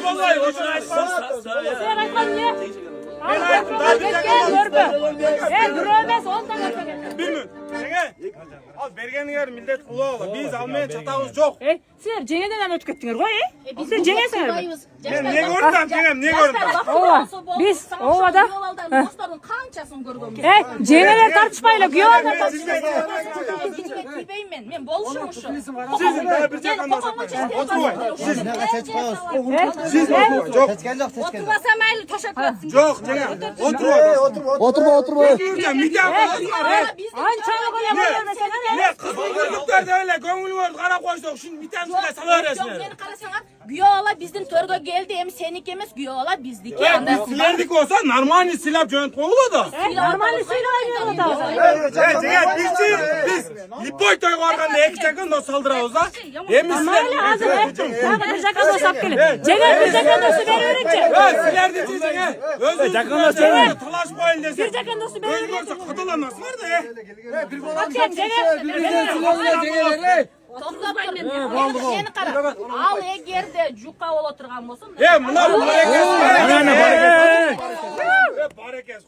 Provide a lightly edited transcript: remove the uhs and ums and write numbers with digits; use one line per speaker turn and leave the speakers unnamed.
vallahi hoşuna aytmam.
Sen aytmadın ya.
Ben aytdım. Daha bir
görmez 10 tane ötmegen.
Bir mün. Jenge. Al bergenler millet kulu ola. Biz almayan çatağımız yok.
Sizler jengeden ötüp kettiңер ғой, Siz jengesіңер.
Ben ne gördüm jengem, ne gördüm?
Biz ovada
dostların kançasını görgümüz.
jengeler tartışmayla güyolar
Gibeyim ben boluşmuşum.
Sizin daha bir çakandan satmayın. Oturmayın. Siz.
Siz
Yok.
Oturmasa maylı teşekkür etsin.
Yok jengem. Oturma.
Oturma.
Göreceğim. Midem var.
Ançana koyamıyorlar mesela.
Ne kızıldıklar da öyle gönlümüz kara koyduk. Şimdi midemizle salar
Yok
resmen.
beni karasana. Güyola bizim törgö geldi hem senik emez güyola bizdiki.
Biz silerdik olsa normal silap joint koğula da.
Normal silah da.
Jengem biz lipoy toy koyarganda iki çakın da saldırabız da. Hem biz
Normal hazır ettim. Bir jakan sap gelin. Jengen bir jakan dostu veriverecek.
silerdi jengem. Özür dilerim. Talaş boyun dese.
Bir jakan dostu
Öyle
veriverecek.
görse katılamaz var da ya.
Seni kara. Al egerde juka ol oturgan bolsun.
Bunlar barekes. Barekes.